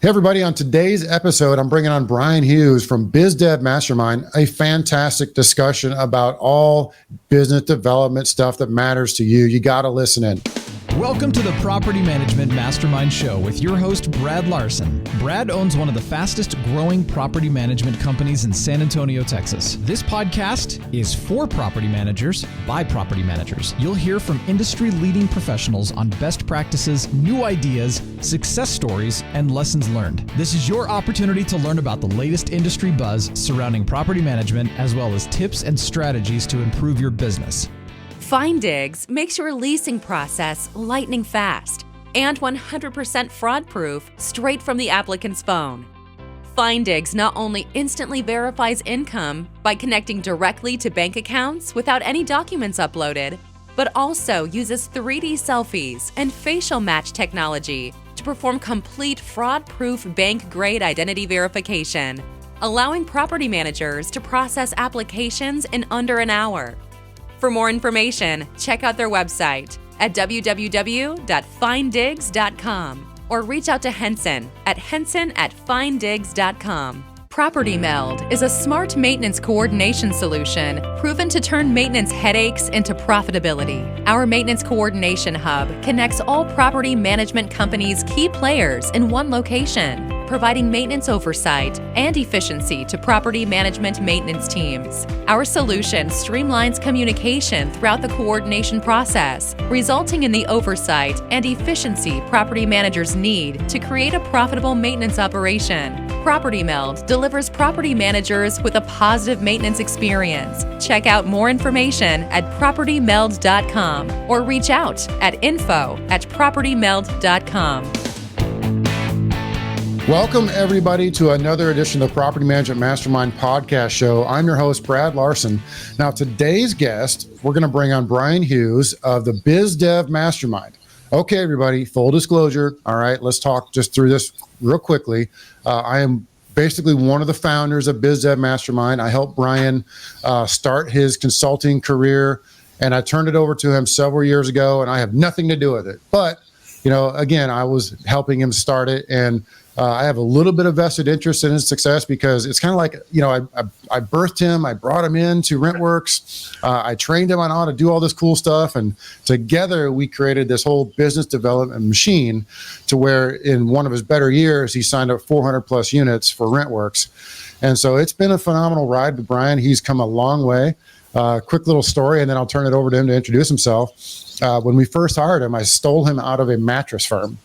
Hey, everybody. On today's episode, I'm bringing on Brian Hughes from BizDev Mastermind, a fantastic discussion about all business development stuff that matters to you. You got to listen in. Welcome to the Property Management Mastermind Show with your host, Brad Larson. Brad owns one of the fastest growing property management companies in San Antonio, Texas. This podcast is for property managers by property managers. You'll hear from industry-leading professionals on best practices, new ideas, success stories, and lessons learned. This is your opportunity to learn about the latest industry buzz surrounding property management, as well as tips and strategies to improve your business. FindDigs makes your leasing process lightning fast and 100% fraud-proof straight from the applicant's phone. FindDigs not only instantly verifies income by connecting directly to bank accounts without any documents uploaded, but also uses 3D selfies and facial match technology to perform complete fraud-proof bank-grade identity verification, allowing property managers to process applications in under an hour. For more information, check out their website at www.finddigs.com or reach out to Henson at henson@finddigs.com. Property Meld is a smart maintenance coordination solution proven to turn maintenance headaches into profitability. Our maintenance coordination hub connects all property management companies' key players in one location, providing maintenance oversight and efficiency to property management maintenance teams. Our solution streamlines communication throughout the coordination process, resulting in the oversight and efficiency property managers need to create a profitable maintenance operation. Property Meld delivers property managers with a positive maintenance experience. Check out more information at propertymeld.com or reach out at info@propertymeld.com. Welcome, everybody, to another edition of the Property Management Mastermind Podcast Show. I'm your host, Brad Larson. Now, today's guest, we're going to bring on Brian Hughes of the BizDev Mastermind. Okay, everybody, full disclosure. All right, let's talk just through this real quickly. I am basically one of the founders of BizDev Mastermind. I helped Brian start his consulting career, and I turned it over to him several years ago, and I have nothing to do with it. But, you know, again, I was helping him start it, and I have a little bit of vested interest in his success because it's kind of like, you know, I birthed him, I brought him into RentWorks, I trained him on how to do all this cool stuff, and together we created this whole business development machine to where in one of his better years, he signed up 400 plus units for RentWorks. And so it's been a phenomenal ride with Brian. He's come a long way. Quick little story, and then I'll turn it over to him to introduce himself. When we first hired him, I stole him out of a mattress firm.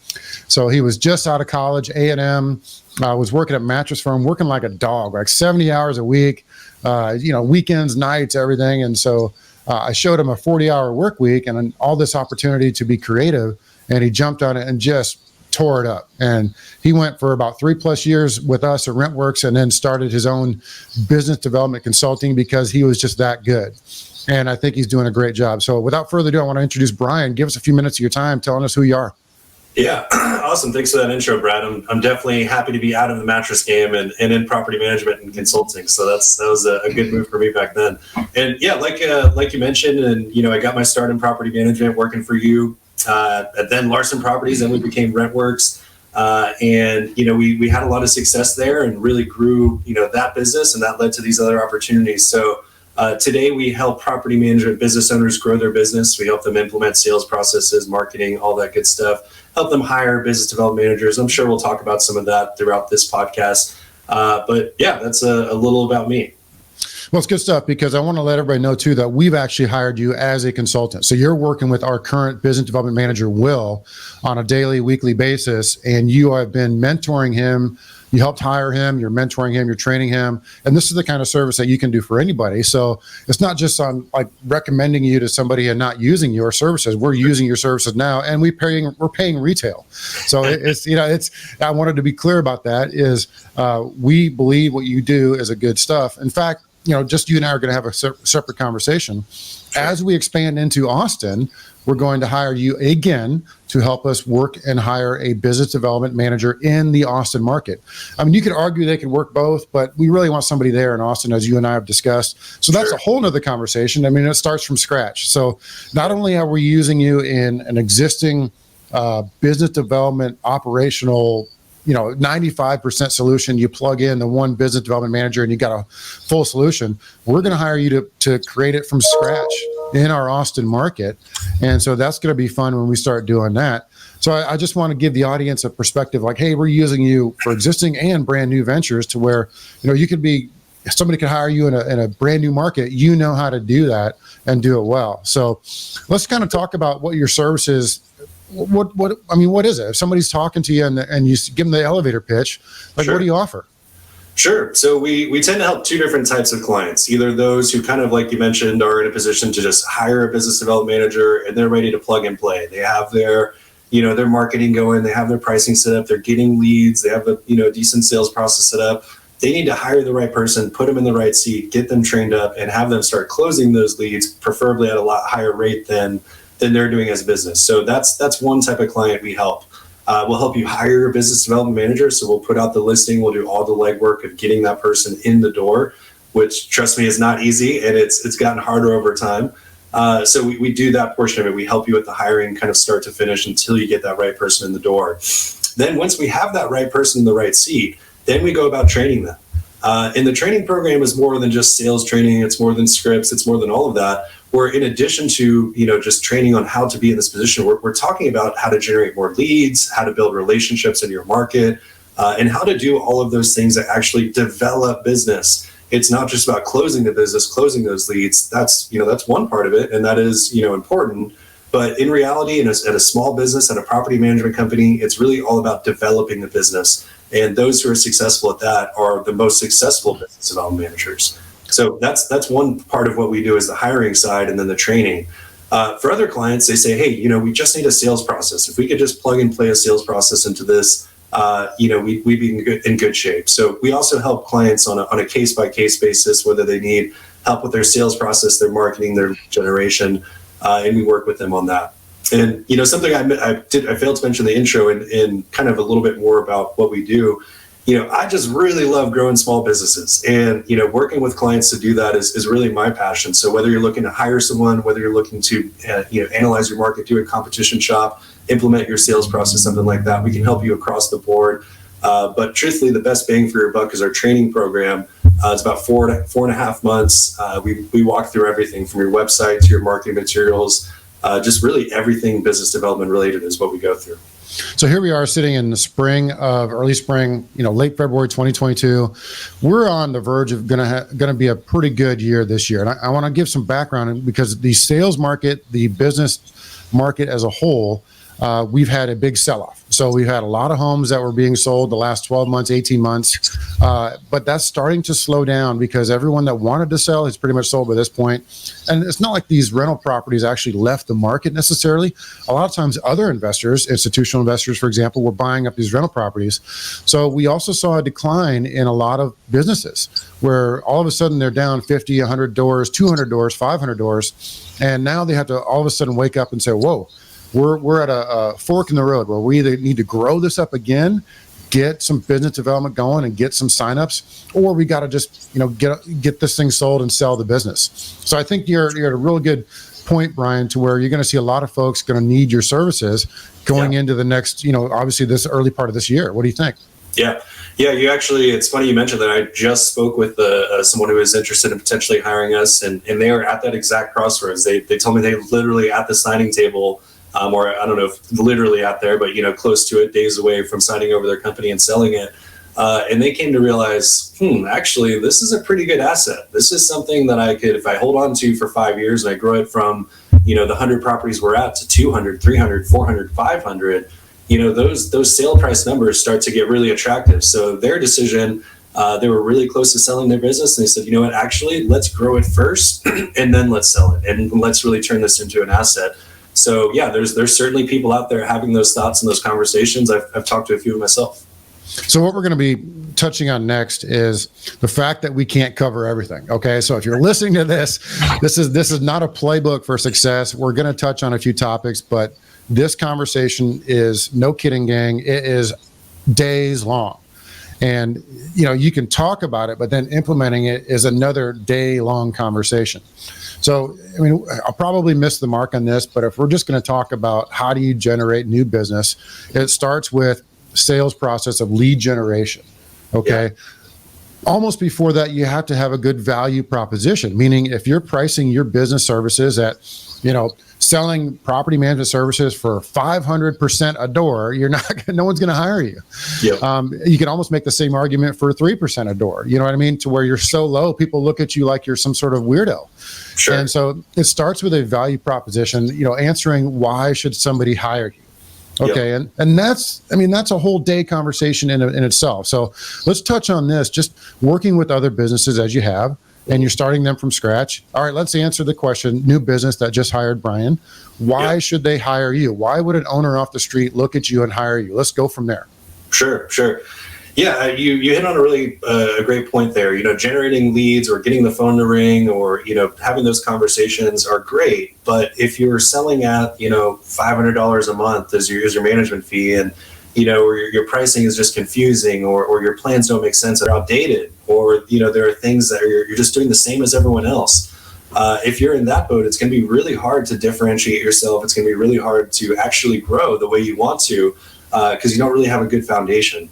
So he was just out of college, A&M, was working at a mattress firm, working like a dog, like 70 hours a week, weekends, nights, everything. And so I showed him a 40-hour work week and all this opportunity to be creative, and he jumped on it and just tore it up. And he went for about 3+ years with us at RentWorks and then started his own business development consulting because he was just that good. And I think he's doing a great job. So without further ado, I want to introduce Brian. Give us a few minutes of your time telling us who you are. Yeah, awesome. Thanks for that intro, Brad. I'm definitely happy to be out of the mattress game and in property management and consulting. So that was a good move for me back then. And yeah, like you mentioned, and I got my start in property management working for you at then Larson Properties, and we became RentWorks. And we had a lot of success there and really grew that business, and that led to these other opportunities. So today we help property management business owners grow their business. We help them implement sales processes, marketing, all that good stuff, help them hire business development managers. I'm sure we'll talk about some of that throughout this podcast. But yeah, that's a little about me. Well, it's good stuff because I want to let everybody know too that we've actually hired you as a consultant. So you're working with our current business development manager, Will, on a daily, weekly basis, and you have been mentoring him. You helped hire him, you're mentoring him, you're training him. And this is the kind of service that you can do for anybody. So it's not just on like recommending you to somebody and not using your services. We're using your services now, and we're paying retail. So I wanted to be clear about that is we believe what you do is a good stuff. In fact, just you and I are going to have a separate conversation. As we expand into Austin, we're going to hire you again to help us work and hire a business development manager in the Austin market. I mean, you could argue they could work both, but we really want somebody there in Austin, as you and I have discussed. So that's a whole nother conversation. I mean, it starts from scratch. So not only are we using you in an existing business development operational 95% solution. You plug in the one business development manager and you got a full solution. We're going to hire you to create it from scratch in our Austin market. And so that's going to be fun when we start doing that. So I just want to give the audience a perspective like, hey, we're using you for existing and brand new ventures to where, you could be, somebody could hire you in a brand new market. You know how to do that and do it well. So let's kind of talk about what your service is. What is it? If somebody's talking to you and you give them the elevator pitch, like, Sure. What do you offer? Sure. So we tend to help two different types of clients. Either those who kind of, like you mentioned, are in a position to just hire a business development manager and they're ready to plug and play. They have their marketing going, they have their pricing set up, they're getting leads, they have a decent sales process set up. They need to hire the right person, put them in the right seat, get them trained up, and have them start closing those leads, preferably at a lot higher rate than they're doing as a business. So that's one type of client we help. We'll help you hire a business development manager. So we'll put out the listing. We'll do all the legwork of getting that person in the door, which, trust me, is not easy, and it's gotten harder over time. So we do that portion of it. We help you with the hiring kind of start to finish until you get that right person in the door. Then once we have that right person in the right seat, then we go about training them. And the training program is more than just sales training. It's more than scripts. It's more than all of that. Where in addition to, just training on how to be in this position, we're talking about how to generate more leads, how to build relationships in your market, and how to do all of those things that actually develop business. It's not just about closing the business, closing those leads. That's one part of it, and that is, important. But in reality, at a small business, at a property management company, it's really all about developing the business. And those who are successful at that are the most successful business development managers. So that's one part of what we do is the hiring side and then the training. For other clients, they say, hey, we just need a sales process. If we could just plug and play a sales process into this, we'd be in good shape. So we also help clients on a case-by-case basis, whether they need help with their sales process, their marketing, their generation, and we work with them on that. And, something I failed to mention in the intro and kind of a little bit more about what we do. I just really love growing small businesses, and, working with clients to do that is really my passion. So whether you're looking to hire someone, whether you're looking to, analyze your market, do a competition shop, implement your sales process, something like that, we can help you across the board. But truthfully, the best bang for your buck is our training program. It's about 4.5 months. We walk through everything from your website to your marketing materials. Just really everything business development related is what we go through. So here we are sitting in the early spring, late February 2022. We're on the verge of going to be a pretty good year this year. And I want to give some background because the sales market, the business market as a whole, we've had a big sell-off. So we've had a lot of homes that were being sold the last 12 months, 18 months. But that's starting to slow down because everyone that wanted to sell has pretty much sold by this point. And it's not like these rental properties actually left the market necessarily. A lot of times other investors, institutional investors, for example, were buying up these rental properties. So we also saw a decline in a lot of businesses where all of a sudden they're down 50, 100 doors, 200 doors, 500 doors. And now they have to all of a sudden wake up and say, whoa, we're at a fork in the road where we either need to grow this up again, get some business development going and get some signups, or we got to just, get this thing sold and sell the business. So I think you're at a real good point, Brian, to where you're going to see a lot of folks going to need your services going into the next, obviously this early part of this year. What do you think? Yeah. You actually, it's funny you mentioned that. I just spoke with someone who was interested in potentially hiring us, and they are at that exact crossroads. They told me they literally at the signing table, or I don't know if literally out there, but close to it, days away from signing over their company and selling it. And they came to realize, actually, this is a pretty good asset. This is something that I could, if I hold on to for 5 years and I grow it from, the 100 properties we're at to 200, 300, 400, 500, those sale price numbers start to get really attractive. So their decision, they were really close to selling their business. And they said, actually, let's grow it first and then let's sell it. And let's really turn this into an asset. So yeah, there's certainly people out there having those thoughts and those conversations. I've talked to a few myself. So what we're going to be touching on next is the fact that we can't cover everything. Okay. So if you're listening to this is not a playbook for success. We're going to touch on a few topics, but this conversation is, no kidding, gang, it is days long. And, you can talk about it, but then implementing it is another day-long conversation. So, I'll probably miss the mark on this, but if we're just going to talk about how do you generate new business, it starts with sales process of lead generation. Okay. Yeah. Almost before that, you have to have a good value proposition, meaning if you're pricing your business services at, selling property management services for 500% a door, no one's going to hire you. Yep. You can almost make the same argument for 3% a door. You know what I mean? To where you're so low, people look at you like you're some sort of weirdo. Sure. And so it starts with a value proposition, answering why should somebody hire you? Okay. Yep. And that's a whole day conversation in itself. So let's touch on this, just working with other businesses as you have, and you're starting them from scratch. All right, let's answer the question, new business that just hired Brian. Why should they hire you? Why would an owner off the street look at you and hire you? Let's go from there. Sure. Yeah, you hit on a really great point there. Generating leads or getting the phone to ring or, having those conversations are great. But if you're selling at, $500 a month as your management fee and, or your pricing is just confusing or your plans don't make sense, they're outdated, or, there are things that you're just doing the same as everyone else. If you're in that boat, it's going to be really hard to differentiate yourself. It's going to be really hard to actually grow the way you want to because you don't really have a good foundation.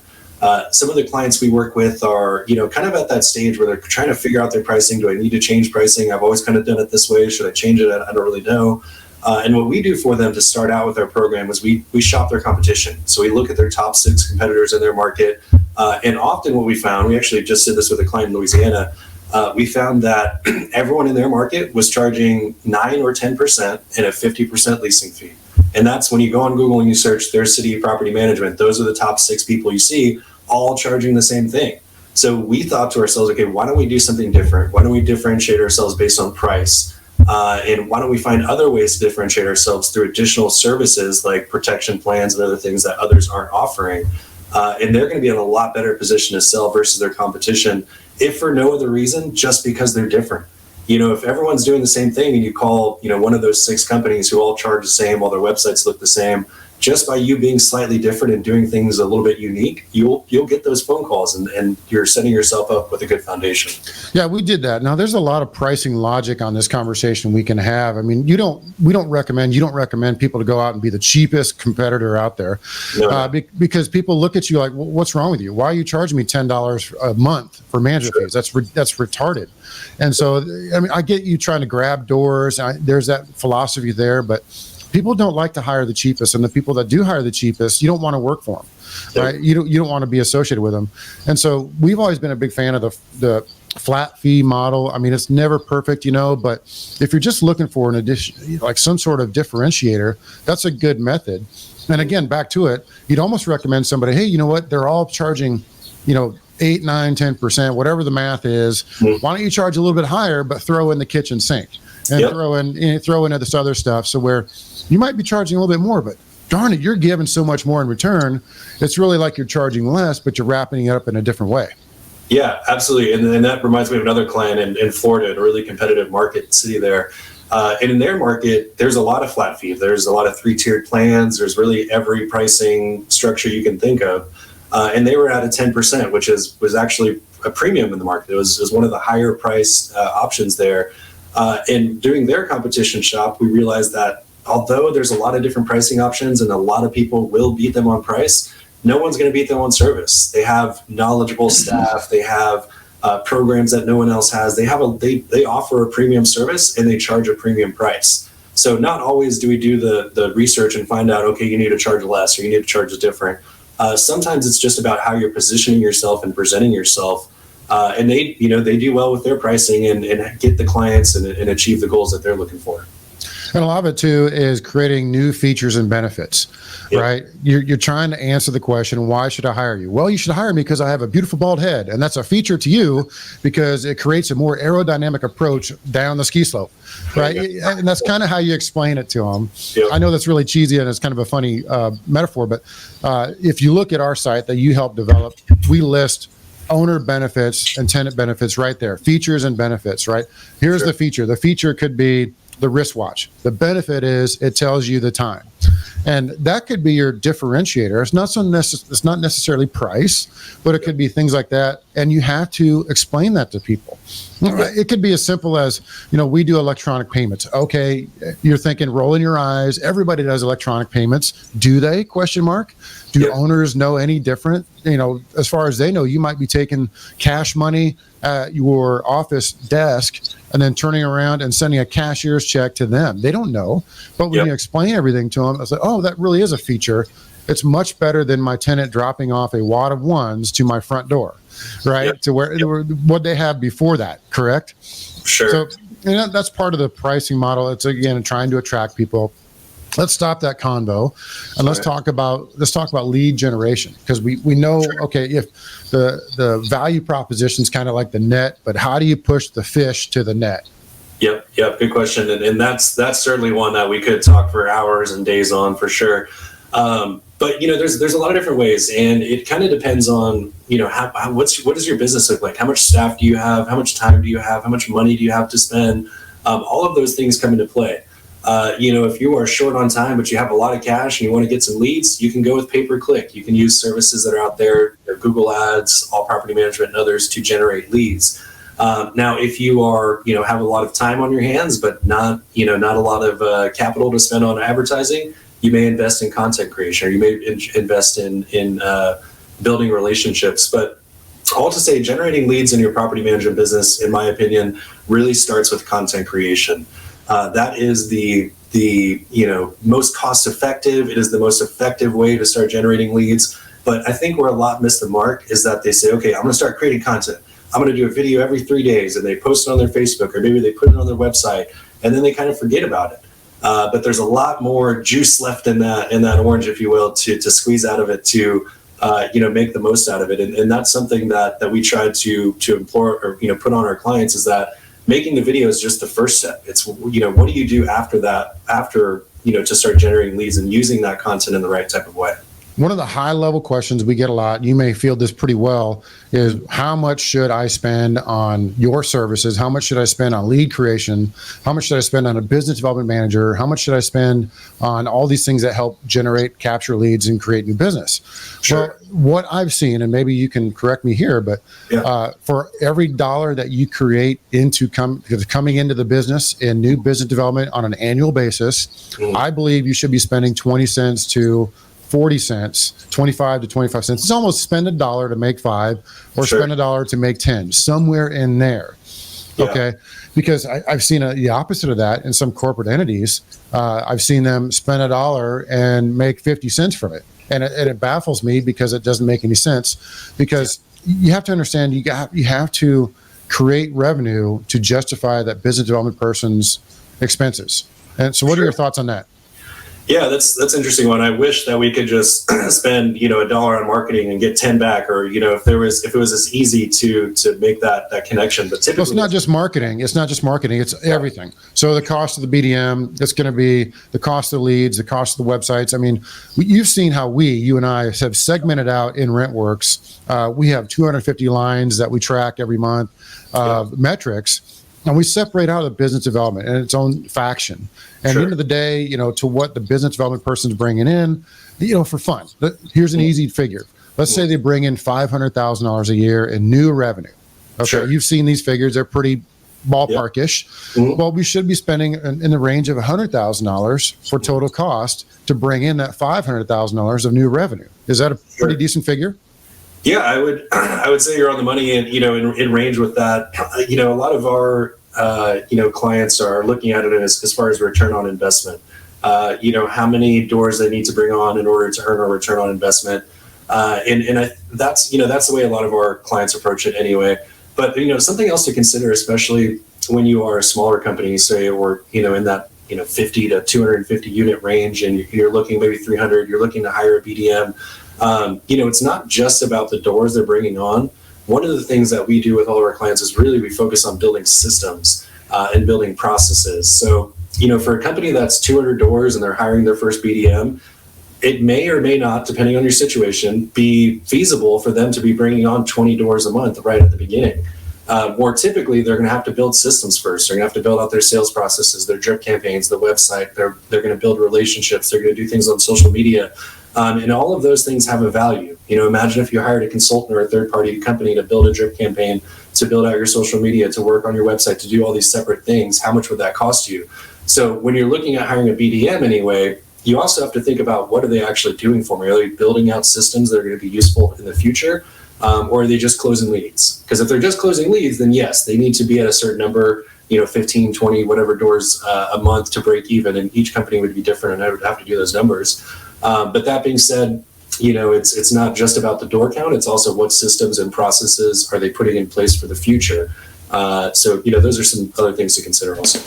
Some of the clients we work with are, kind of at that stage where they're trying to figure out their pricing. Do I need to change pricing? I've always kind of done it this way. Should I change it? I don't really know. And what we do for them to start out with our program is we shop their competition. So we look at their top 6 competitors in their market. And often what we found, we actually just did this with a client in Louisiana. We found that everyone in their market was charging 9 or 10% and a 50% leasing fee. And that's when you go on Google and you search their city property management. Those are the top 6 people you see, all charging the same thing. So we thought to ourselves, okay, why don't we do something different? Why don't we differentiate ourselves based on price? And why don't we find other ways to differentiate ourselves through additional services like protection plans and other things that others aren't offering? And they're going to be in a lot better position to sell versus their competition, if for no other reason, just because they're different. If everyone's doing the same thing and you call, one of those 6 companies who all charge the same, all their websites look the same, just by you being slightly different and doing things a little bit unique, you'll get those phone calls and you're setting yourself up with a good foundation. Yeah, we did that. Now there's a lot of pricing logic on this conversation we can have. I mean, you don't recommend people to go out and be the cheapest competitor out there. No. Because people look at you like, well, what's wrong with you? Why are you charging me $10 a month for management fees? That's retarded. And so, I get you trying to grab doors. There's that philosophy there, but people don't like to hire the cheapest, and the people that do hire the cheapest, you don't want to work for them, right? You don't want to be associated with them. And so we've always been a big fan of the flat fee model. I mean, it's never perfect, but if you're just looking for an addition, like some sort of differentiator, that's a good method. And again, back to it, you'd almost recommend somebody, hey, you know what? They're all charging, 8, 9, 10%, whatever the math is. Why don't you charge a little bit higher, but throw in the kitchen sink and throw in this other stuff. So where you might be charging a little bit more, but darn it, you're giving so much more in return. It's really like you're charging less, but you're wrapping it up in a different way. Yeah, absolutely. And that reminds me of another client in Florida, a really competitive market city there. And in their market, there's a lot of flat fee. There's a lot of 3-tiered plans. There's really every pricing structure you can think of. And they were at a 10%, which was actually a premium in the market. It was one of the higher priced options there. And doing their competition shop, we realized that although there's a lot of different pricing options and a lot of people will beat them on price, no one's going to beat them on service. They have knowledgeable staff. They have programs that no one else has. They offer a premium service and they charge a premium price. So not always do we do the research and find out, okay, you need to charge less or you need to charge different. Sometimes it's just about how you're positioning yourself and presenting yourself. And they do well with their pricing and get the clients and achieve the goals that they're looking for. And a lot of it too is creating new features and benefits, right? You're trying to answer the question, why should I hire you? Well, you should hire me because I have a beautiful bald head. And that's a feature to you because it creates a more aerodynamic approach down the ski slope, right? And that's kind of how you explain it to them. I know that's really cheesy and it's kind of a funny metaphor, but if you look at our site that you helped develop, we list owner benefits and tenant benefits right there, features and benefits, right? Here's the feature. The feature could be the wristwatch. The benefit is it tells you the time. And that could be your differentiator. It's not necessarily price, but it could be things like that. And you have to explain that to people. It could be as simple as, we do electronic payments. Okay, you're thinking, rolling your eyes. Everybody does electronic payments. Do they? ? Do owners know any different? As far as they know, you might be taking cash money at your office desk and then turning around and sending a cashier's check to them. They don't know. But when you explain everything to them, it's like, oh, that really is a feature. It's much better than my tenant dropping off a wad of ones to my front door, right? To where what they have before that, correct? Sure. So that's part of the pricing model. It's, again, trying to attract people. Let's stop that convo and let's talk about lead generation, because we know, okay, if the value proposition is kind of like the net, but how do you push the fish to the net? Yep. Good question. And that's certainly one that we could talk for hours and days on, for sure. But there's a lot of different ways, and it kind of depends on, what does your business look like? How much staff do you have? How much time do you have? How much money do you have to spend? All of those things come into play. If you are short on time, but you have a lot of cash and you want to get some leads, you can go with pay-per-click. You can use services that are out there, Google Ads, All Property Management, and others to generate leads. Now, if you are, have a lot of time on your hands, but not a lot of capital to spend on advertising, you may invest in content creation, or you may invest in building relationships. But all to say, generating leads in your property management business, in my opinion, really starts with content creation. That is the most cost effective. It is the most effective way to start generating leads. But I think where a lot miss the mark is that they say, okay, I'm going to start creating content. I'm going to do a video every 3 days, and they post it on their Facebook, or maybe they put it on their website, and then they kind of forget about it. But there's a lot more juice left in that orange, if you will, to squeeze out of it, to make the most out of it. And that's something that we try to implore, or put on our clients, is that making the video is just the first step. It's, what do you do after that, to start generating leads and using that content in the right type of way? One of the high level questions we get a lot, you may field this pretty well, is how much should I spend on your services? How much should I spend on lead creation? How much should I spend on a business development manager? How much should I spend on all these things that help capture leads and create new business? Sure. Well, what I've seen, and maybe you can correct me here, but for every dollar that you create coming into the business in new business development on an annual basis, I believe you should be spending 20 cents to 40 cents, 25 to 25 cents. It's almost spend $1 to make 5, or spend $1 to make 10, somewhere in there. Yeah. Okay. Because I've seen the opposite of that in some corporate entities. I've seen them spend $1 and make 50 cents from it. And it baffles me, because it doesn't make any sense, because you have to understand, you have to create revenue to justify that business development person's expenses. And so what are your thoughts on that? Yeah, that's an interesting one. I wish that we could just spend $1 on marketing and get 10 back, or if it was as easy to make that connection. But typically, it's not just marketing. It's everything. So the cost of the BDM, it's going to be the cost of the leads, the cost of the websites. I mean, you've seen how you and I have segmented out in RentWorks. We have 250 lines that we track every month of metrics. And we separate out the business development in its own faction. And at the end of the day, to what the business development person's bringing in, for fun. Here's an easy figure. Let's say they bring in $500,000 a year in new revenue. Okay, you've seen these figures. They're pretty ballparkish. Well, we should be spending in the range of $100,000 for total cost to bring in that $500,000 of new revenue. Is that a pretty decent figure? Yeah, I would say you're on the money, and in range with that. A lot of our clients are looking at it as far as return on investment. How many doors they need to bring on in order to earn a return on investment, that's the way a lot of our clients approach it anyway. But something else to consider, especially when you are a smaller company, say, or in that 50 to 250 unit range, and you're looking maybe 300, you're looking to hire a BDM. It's not just about the doors they're bringing on. One of the things that we do with all of our clients is really we focus on building systems and building processes. So, for a company that's 200 doors and they're hiring their first BDM, it may or may not, depending on your situation, be feasible for them to be bringing on 20 doors a month right at the beginning. More typically, they're going to have to build systems first. They're going to have to build out their sales processes, their drip campaigns, the website. They're going to build relationships. They're going to do things on social media. And all of those things have a value. Imagine if you hired a consultant or a third-party company to build a drip campaign, to build out your social media, to work on your website, to do all these separate things. How much would that cost you? So when you're looking at hiring a BDM anyway, you also have to think about, what are they actually doing for me? Are they building out systems that are going to be useful in the future? Or are they just closing leads? Because if they're just closing leads, then yes, they need to be at a certain number, 15, 20, whatever doors a month to break even. And each company would be different, and I would have to do those numbers. But that being said, it's not just about the door count. It's also what systems and processes are they putting in place for the future. So those are some other things to consider also.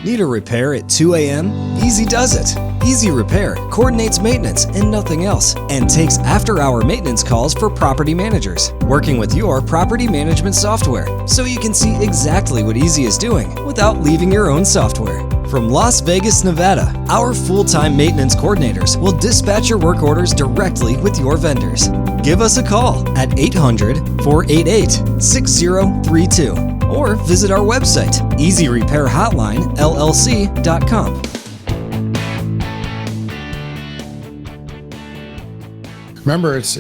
Need a repair at 2 a.m.? Easy does it. Easy Repair coordinates maintenance and nothing else, and takes after-hour maintenance calls for property managers, working with your property management software, so you can see exactly what Easy is doing without leaving your own software. From Las Vegas, Nevada, our full-time maintenance coordinators will dispatch your work orders directly with your vendors. Give us a call at 800-488-6032 or visit our website, easyrepairhotlinellc.com. Remember, it's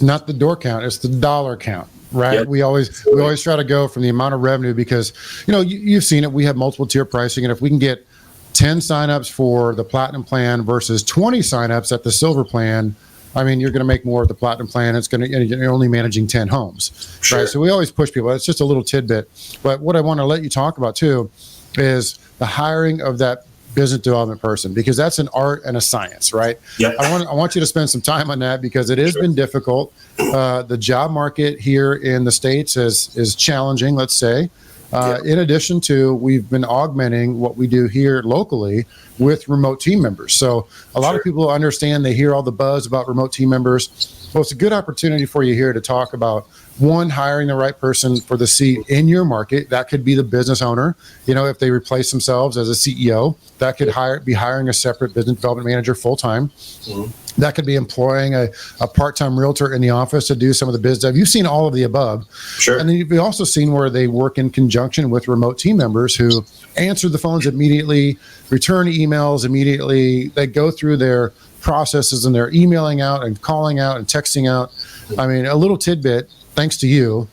not the door count, it's the dollar count, right? Yep. We always try to go from the amount of revenue, because you've seen it. We have multiple tier pricing, and if we can get 10 signups for the platinum plan versus 20 signups at the silver plan, I mean, you're going to make more at the platinum plan. You're only managing 10 homes, sure. Right? So we always push people. It's just a little tidbit. But what I want to let you talk about too is the hiring of that business development person, because that's an art and a science, right? Yep. I want you to spend some time on that, because it has been difficult. The job market here in the States is challenging, let's say. In addition to, we've been augmenting what we do here locally with remote team members. So a lot of people understand, they hear all the buzz about remote team members. Well, it's a good opportunity for you here to talk about, one, hiring the right person for the seat in your market. That could be the business owner. If they replace themselves as a CEO, that could be hiring a separate business development manager full-time. Mm-hmm. That could be employing a part-time realtor in the office to do some of the biz dev. You've seen all of the above. Sure. And then you've also seen where they work in conjunction with remote team members who answer the phones immediately, return emails immediately. They go through their processes, and they're emailing out and calling out and texting out. I mean, a little tidbit, thanks to you,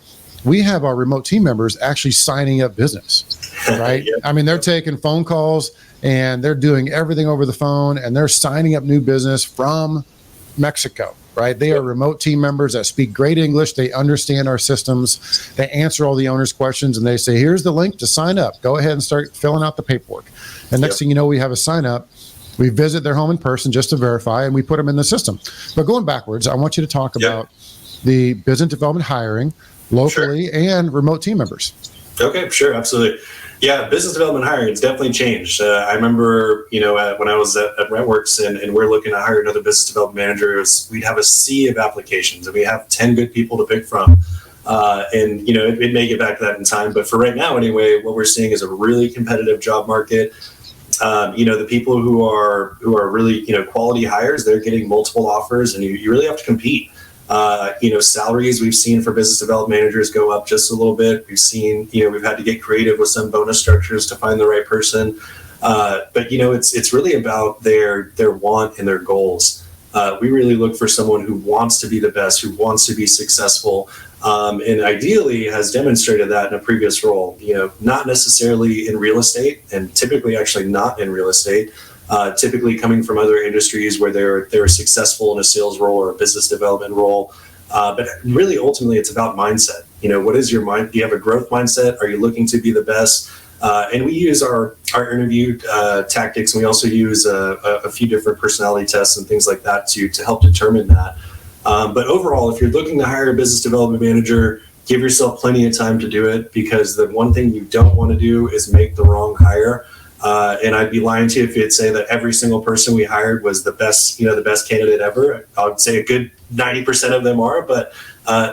we have our remote team members actually signing up business, right? Yep. I mean, they're taking phone calls, and they're doing everything over the phone, and they're signing up new business from Mexico, right? They are remote team members that speak great English. They understand our systems. They answer all the owner's questions, and they say, here's the link to sign up. Go ahead and start filling out the paperwork. And next thing you know, we have a sign up. We visit their home in person just to verify, and we put them in the system. But going backwards, I want you to talk about the business development hiring locally and remote team members. Okay, sure, absolutely. Yeah, business development hiring, it's definitely changed. I remember, when I was at Rentworks and we're looking to hire another business development manager, we'd have a sea of applications, and we have 10 good people to pick from. It may get back to that in time, but for right now anyway, what we're seeing is a really competitive job market. The people who are really, quality hires, they're getting multiple offers, and you really have to compete. Salaries we've seen for business development managers go up just a little bit. We've seen, we've had to get creative with some bonus structures to find the right person. But it's really about their want and their goals. We really look for someone who wants to be the best, who wants to be successful, and ideally has demonstrated that in a previous role. Not necessarily in real estate, and typically actually not in real estate. Typically coming from other industries where they were successful in a sales role or a business development role. But really, ultimately, it's about mindset. What is your mind? Do you have a growth mindset? Are you looking to be the best? And we use our interview tactics, and we also use a few different personality tests and things like that to help determine that. But overall, if you're looking to hire a business development manager, give yourself plenty of time to do it, because the one thing you don't want to do is make the wrong hire. And I'd be lying to you if you'd say that every single person we hired was the best candidate ever. I would say a good 90% of them are, but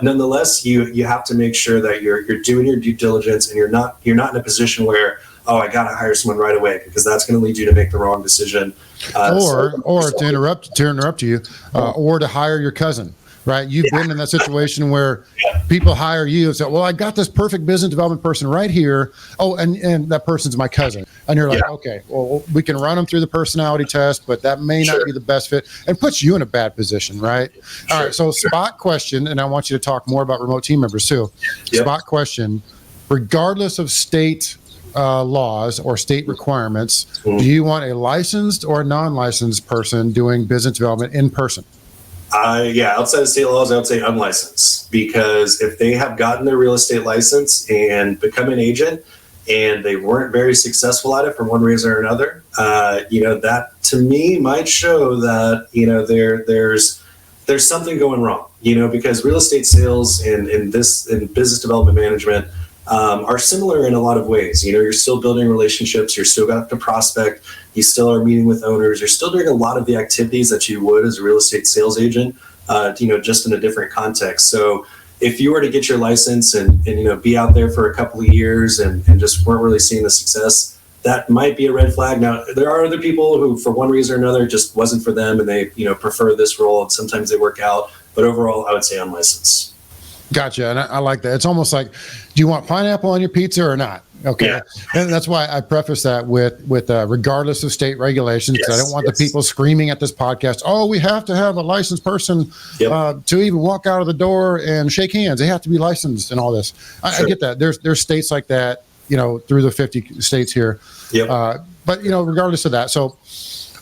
nonetheless, you have to make sure that you're doing your due diligence, and you're not in a position where, I got to hire someone right away, because that's going to lead you to make the wrong decision. Or to interrupt you, or to hire your cousin, right? You've been in that situation where people hire you and say, well, I got this perfect business development person right here. Oh, and that person's my cousin. And you're like, okay, well, we can run them through the personality test, but that may not be the best fit, and puts you in a bad position, right? All right, so spot question, and I want you to talk more about remote team members too. Spot question, regardless of state laws or state requirements, do you want a licensed or non-licensed person doing business development in person? Outside of state laws, I would say unlicensed, because if they have gotten their real estate license and become an agent and they weren't very successful at it for one reason or another, that to me might show that, there's something going wrong, because real estate sales and business development management are similar in a lot of ways. You're still building relationships, you're still got to prospect, you still are meeting with owners, you're still doing a lot of the activities that you would as a real estate sales agent, just in a different context. So if you were to get your license and be out there for a couple of years and just weren't really seeing the success, that might be a red flag. Now, there are other people who, for one reason or another, just wasn't for them, and they prefer this role, and sometimes they work out. But overall, I would say unlicensed. Gotcha. And I like that. It's almost like, do you want pineapple on your pizza or not? Okay. Yeah. And that's why I preface that with regardless of state regulations, because I don't want the people screaming at this podcast, oh, we have to have a licensed person to even walk out of the door and shake hands. They have to be licensed and all this. I get that. There's states like that, through the 50 states here. But, regardless of that. So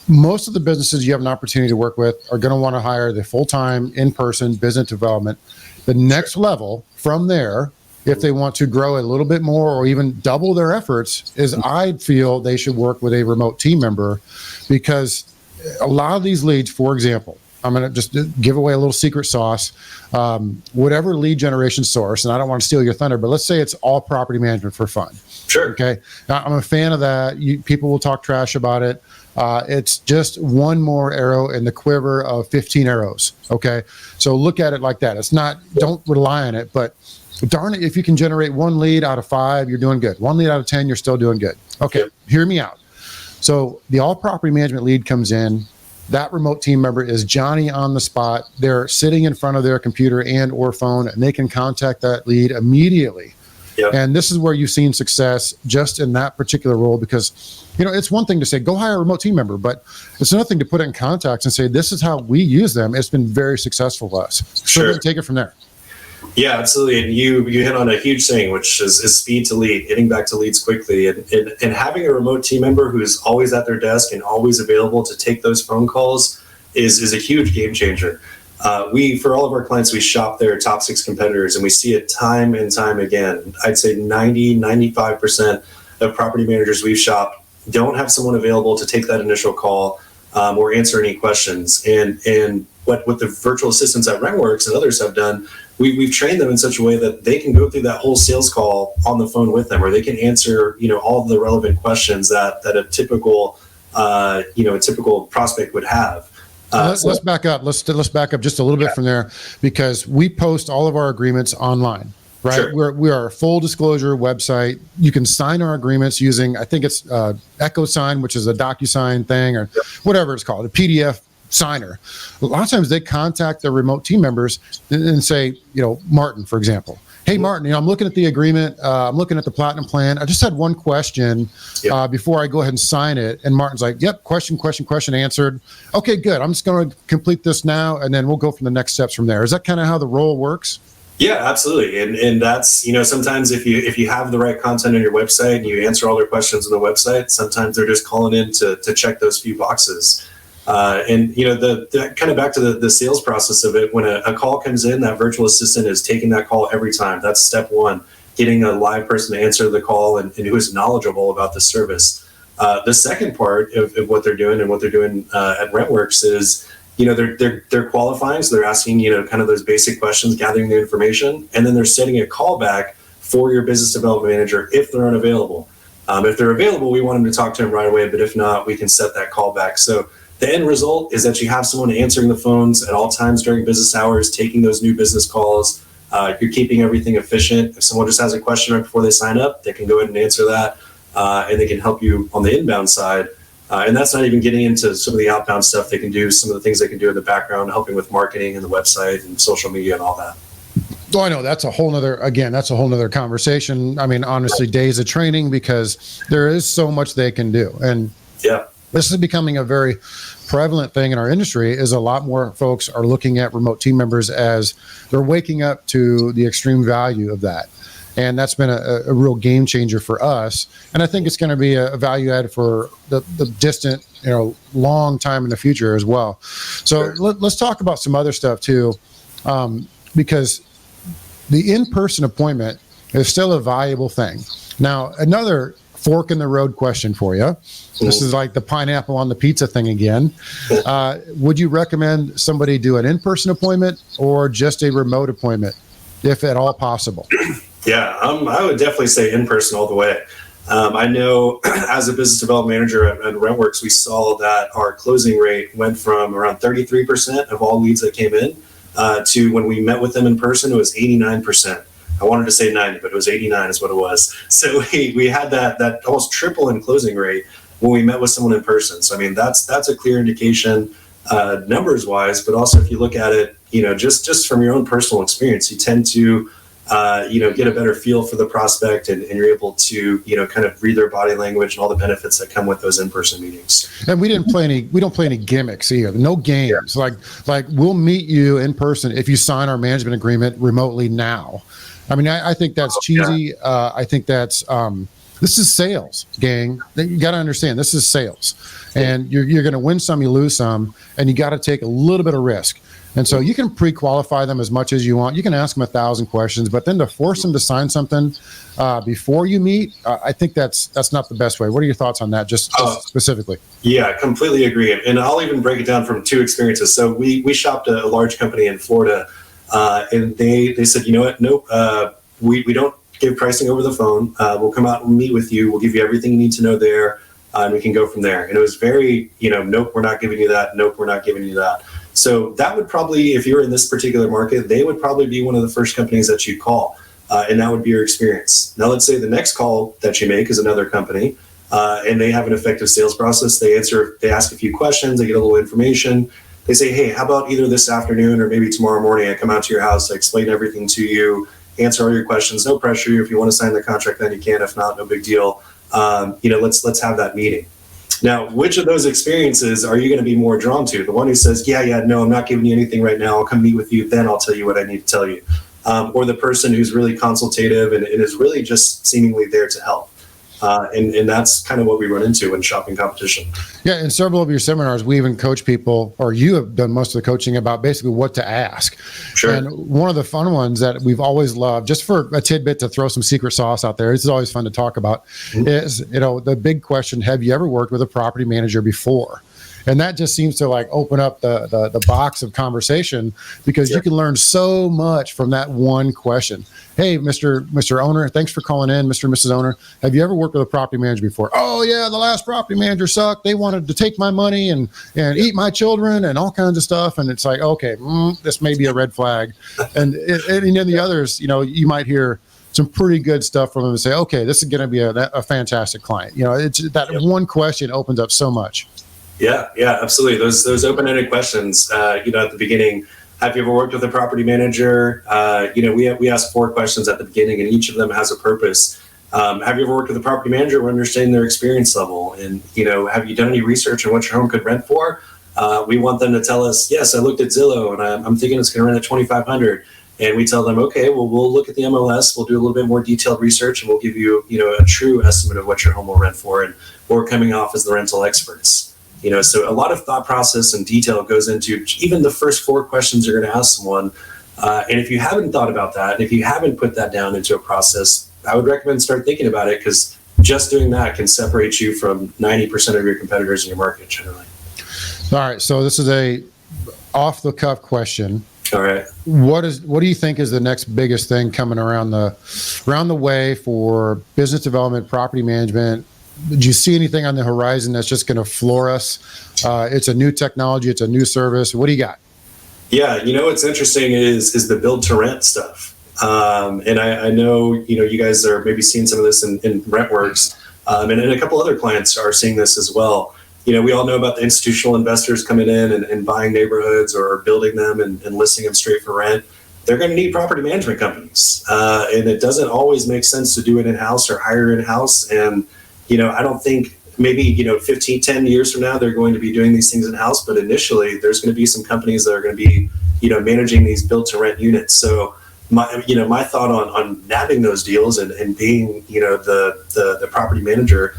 most of the businesses you have an opportunity to work with are going to want to hire the full-time in-person business development. The next level from there, if they want to grow a little bit more or even double their efforts, is I feel they should work with a remote team member, because a lot of these leads, for example, I'm going to just give away a little secret sauce, whatever lead generation source, and I don't want to steal your thunder, but let's say it's all property management for fun. Sure. Okay. Now, I'm a fan of that. People will talk trash about it. It's just one more arrow in the quiver of 15 arrows. Okay. So look at it like that. It's not, don't rely on it, but darn it, if you can generate one lead out of 5, you're doing good. One lead out of 10, you're still doing good. Okay. Hear me out. So the all property management lead comes in. That remote team member is Johnny on the spot. They're sitting in front of their computer and or phone, and they can contact that lead immediately. And this is where you've seen success just in that particular role, because, it's one thing to say, go hire a remote team member, but it's another thing to put it in contacts and say, this is how we use them. It's been very successful for us. So take it from there. Yeah, absolutely. And you hit on a huge thing, which is speed to lead, getting back to leads quickly, and having a remote team member who's always at their desk and always available to take those phone calls is a huge game changer. For all of our clients, we shop their top 6 competitors, and we see it time and time again. I'd say 95% of property managers we've shopped don't have someone available to take that initial call or answer any questions. And what the virtual assistants at RentWorks and others have done, we've trained them in such a way that they can go through that whole sales call on the phone with them, or they can answer, all of the relevant questions that a typical prospect would have. Let's back up. Let's back up just a little bit from there, because we post all of our agreements online, right? Sure. We are a full disclosure website. You can sign our agreements using, I think it's EchoSign, which is a DocuSign thing, or whatever it's called, a PDF signer. A lot of times they contact their remote team members and say, Martin, for example, hey, Martin, I'm looking at the agreement. I'm looking at the platinum plan. I just had one question before I go ahead and sign it. And Martin's like, yep, question answered. Okay, good. I'm just going to complete this now, and then we'll go from the next steps from there. Is that kind of how the role works? Yeah, absolutely. And that's, sometimes if you have the right content on your website and you answer all their questions on the website, sometimes they're just calling in to check those few boxes. The kind of back to the sales process of it, when a call comes in, that virtual assistant is taking that call every time. That's step one, getting a live person to answer the call and who is knowledgeable about the service. The second part of what they're doing at RentWorks is, they're qualifying. So they're asking, kind of those basic questions, gathering the information, and then they're setting a call back for your business development manager if they're unavailable. If they're available, we want them to talk to them right away, but if not, we can set that call back. So the end result is that you have someone answering the phones at all times during business hours, taking those new business calls. You're keeping everything efficient. If someone just has a question right before they sign up, they can go ahead and answer that, and they can help you on the inbound side And that's not even getting into some of the outbound stuff they can do, some of the things they can do in the background, helping with marketing and the website and social media and all that. Well, I know that's a whole nother conversation. I mean, honestly, days of training, because there is so much they can do. And yeah, this is becoming a very prevalent thing in our industry. Is a lot more folks are looking at remote team members as they're waking up to the extreme value of that. And that's been a real game changer for us. And I think it's going to be a value add for the distant, long time in the future as well. So let's talk about some other stuff too, because the in-person appointment is still a valuable thing. Now, another fork in the road question for you. This is like the pineapple on the pizza thing again. Would you recommend somebody do an in-person appointment or just a remote appointment, if at all possible? Yeah, I would definitely say in person all the way. I know as a business development manager at RentWorks, we saw that our closing rate went from around 33% of all leads that came in to when we met with them in person, it was 89%. I wanted to say 90, but it was 89 is what it was. So we had that almost triple in closing rate when we met with someone in person. So, I mean, that's a clear indication numbers wise, but also if you look at it, just from your own personal experience, you tend to get a better feel for the prospect, and you're able to, kind of read their body language and all the benefits that come with those in-person meetings. And we don't play any gimmicks here. No games. Yeah. Like we'll meet you in person if you sign our management agreement remotely now. I mean, I think that's cheesy. Yeah. I think that's, this is sales, gang. You got to understand, this is sales, and you're going to win some, you lose some, and you got to take a little bit of risk. And so you can pre-qualify them as much as you want. You can ask them 1,000 questions, but then to force them to sign something before you meet, I think that's not the best way. What are your thoughts on that, just specifically? Yeah, completely agree. And I'll even break it down from two experiences. So we shopped a large company in Florida, and they said, you know what? Nope, we don't give pricing over the phone. We'll come out and meet with you. We'll give you everything you need to know there, and we can go from there. And it was very, nope, we're not giving you that. Nope, we're not giving you that. So that would probably, if you're in this particular market, they would probably be one of the first companies that you call, and that would be your experience. Now, let's say the next call that you make is another company, and they have an effective sales process. They ask a few questions, they get a little information. They say, hey, how about either this afternoon or maybe tomorrow morning, I come out to your house, I explain everything to you, answer all your questions, no pressure. If you want to sign the contract, then you can. If not, no big deal. Let's have that meeting. Now, which of those experiences are you going to be more drawn to? The one who says, no, I'm not giving you anything right now. I'll come meet with you. Then I'll tell you what I need to tell you. Or the person who's really consultative and is really just seemingly there to help. And that's kind of what we run into in shopping competition. Yeah, in several of your seminars, we even coach people, or you have done most of the coaching about basically what to ask. Sure. And one of the fun ones that we've always loved, just for a tidbit to throw some secret sauce out there, this is always fun to talk about, is, the big question, have you ever worked with a property manager before? And that just seems to open up the box of conversation, because you can learn so much from that one question. Hey, Mr. Owner, thanks for calling in. Mr. and Mrs. Owner, have you ever worked with a property manager before? Oh yeah, the last property manager sucked. They wanted to take my money and eat my children and all kinds of stuff. And it's like, okay, this may be a red flag. And then the others, you might hear some pretty good stuff from them and say, okay, this is going to be a fantastic client. It's that one question opens up so much. Yeah, absolutely. Those open-ended questions, at the beginning. Have you ever worked with a property manager? We ask 4 questions at the beginning, and each of them has a purpose. Have you ever worked with a property manager? We're understanding their experience level, and have you done any research on what your home could rent for? We want them to tell us, yes, I looked at Zillow, and I'm thinking it's going to rent at $2,500. And we tell them, okay, well, we'll look at the MLS, we'll do a little bit more detailed research, and we'll give you, a true estimate of what your home will rent for, and we're coming off as the rental experts. So a lot of thought process and detail goes into even the first 4 questions you're going to ask someone. And if you haven't thought about that, and if you haven't put that down into a process, I would recommend start thinking about it, because just doing that can separate you from 90% of your competitors in your market generally. All right. So this is a off the cuff question. All right. What do you think is the next biggest thing coming around the way for business development, property management? Do you see anything on the horizon that's just going to floor us? It's a new technology. It's a new service. What do you got? Yeah, what's interesting is the build to rent stuff. And I know, you guys are maybe seeing some of this in RentWorks, and a couple other clients are seeing this as well. we all know about the institutional investors coming in and buying neighborhoods or building them and listing them straight for rent. They're going to need property management companies. And it doesn't always make sense to do it in-house or hire in-house. And, I don't think maybe, 15, 10 years from now, they're going to be doing these things in-house. But initially, there's going to be some companies that are going to be, managing these build-to-rent units. So my thought on nabbing those deals and being, the property manager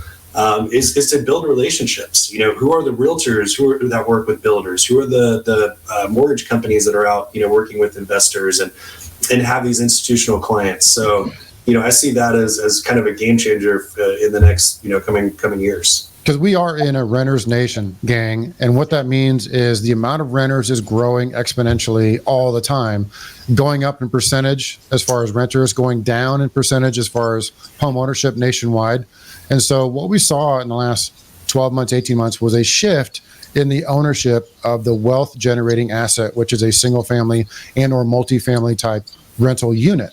is to build relationships. Who are the realtors that work with builders? Who are the mortgage companies that are out, working with investors and have these institutional clients? So, I see that as kind of a game changer in the next, coming years. Because we are in a renters nation, gang. And what that means is the amount of renters is growing exponentially all the time, going up in percentage as far as renters, going down in percentage as far as home ownership nationwide. And so what we saw in the last 12 months, 18 months was a shift in the ownership of the wealth generating asset, which is a single family and or multifamily type rental unit.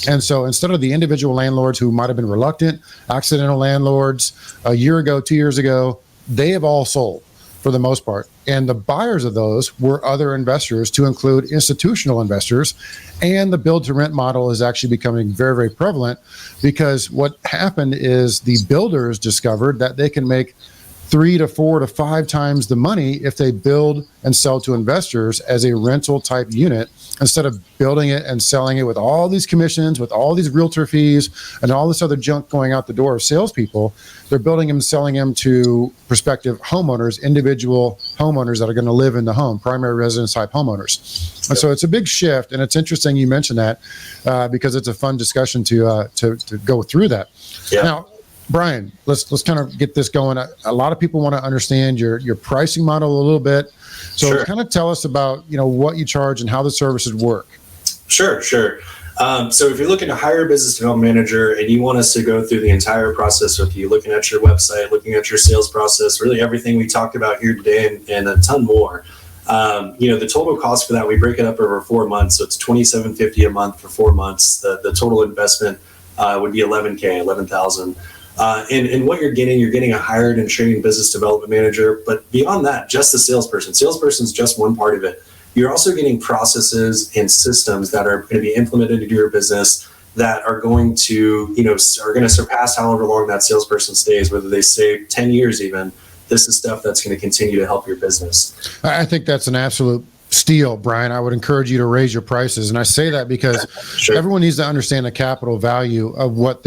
And so instead of the individual landlords who might have been reluctant, accidental landlords a year ago, 2 years ago, they have all sold for the most part. And the buyers of those were other investors, to include institutional investors. And the build to rent model is actually becoming very, very prevalent, because what happened is the builders discovered that they can make 3 to 4 to 5 times the money if they build and sell to investors as a rental type unit, instead of building it and selling it with all these commissions, with all these realtor fees and all this other junk going out the door of salespeople. They're building them and selling them to prospective homeowners, individual homeowners that are going to live in the home, primary residence type homeowners. And so it's a big shift, and it's interesting you mentioned that because it's a fun discussion to go through that. Yeah. Now, Brian, let's kind of get this going. A lot of people want to understand your pricing model a little bit. So Sure. Kind of tell us about, what you charge and how the services work. Sure. So if you're looking to hire a business development manager and you want us to go through the entire process with you, looking at your website, looking at your sales process, really everything we talked about here today and a ton more, the total cost for that, we break it up over 4 months. So it's $2,750 a month for 4 months. The total investment would be $11,000. And what you're getting a hired and trained business development manager. But beyond that, just the salesperson. Salesperson's just one part of it. You're also getting processes and systems that are going to be implemented into your business that are going to, surpass however long that salesperson stays, whether they stay 10 years even. This is stuff that's going to continue to help your business. I think that's an absolute steal, Brian. I would encourage you to raise your prices. And I say that because Sure. Everyone needs to understand the capital value of what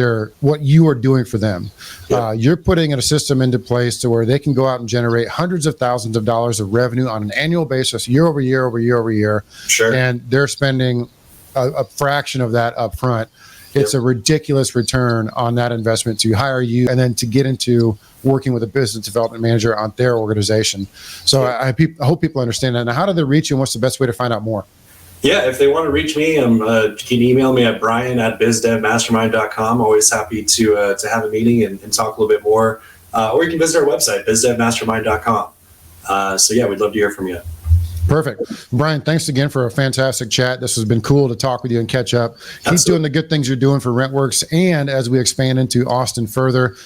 you are doing for them. Yep. You're putting a system into place to where they can go out and generate hundreds of thousands of dollars of revenue on an annual basis, year over year. Sure. And they're spending a fraction of that up front. It's a ridiculous return on that investment to hire you and then to get into working with a business development manager on their organization. So I hope people understand that. Now, how do they reach you, and what's the best way to find out more? Yeah, if they want to reach me, you can email me at brian@bizdevmastermind.com. Always happy to have a meeting and talk a little bit more. Or you can visit our website, bizdevmastermind.com. So we'd love to hear from you. Perfect. Brian, thanks again for a fantastic chat. This has been cool to talk with you and catch up. Keep doing the good things you're doing for RentWorks. And as we expand into Austin further,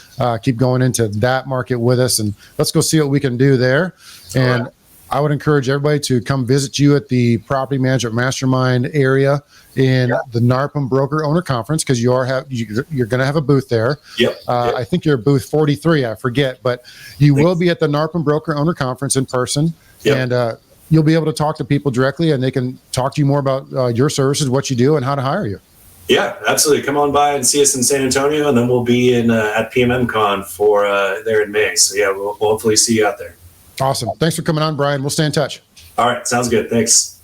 keep going into that market with us, and let's go see what we can do there. And right. I would encourage everybody to come visit you at the Property Management Mastermind area in the NARPM Broker Owner Conference, because you're going to have a booth there. Yep. I think you're booth 43, I forget, but you will be at the NARPM Broker Owner Conference in person. Yep. And you'll be able to talk to people directly, and they can talk to you more about your services, what you do, and how to hire you. Yeah, absolutely. Come on by and see us in San Antonio, and then we'll be in at PMMCon for there in May. So we'll hopefully see you out there. Awesome. Thanks for coming on, Brian. We'll stay in touch. All right. Sounds good. Thanks.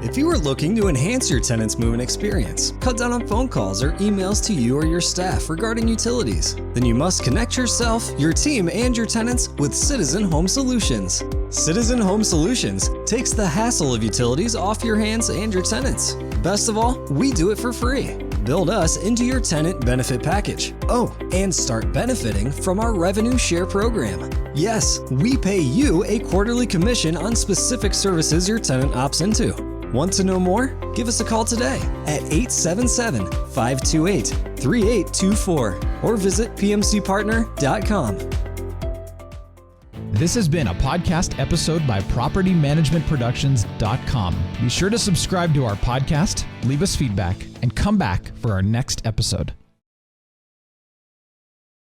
If you are looking to enhance your tenant's moving experience, cut down on phone calls or emails to you or your staff regarding utilities, then you must connect yourself, your team, and your tenants with Citizen Home Solutions. Citizen Home Solutions takes the hassle of utilities off your hands and your tenants. Best of all, we do it for free. Build us into your tenant benefit package. Oh, and start benefiting from our revenue share program. Yes, we pay you a quarterly commission on specific services your tenant opts into. Want to know more? Give us a call today at 877-528-3824 or visit pmcpartner.com. This has been a podcast episode by PropertyManagementProductions.com. Be sure to subscribe to our podcast, leave us feedback, and come back for our next episode.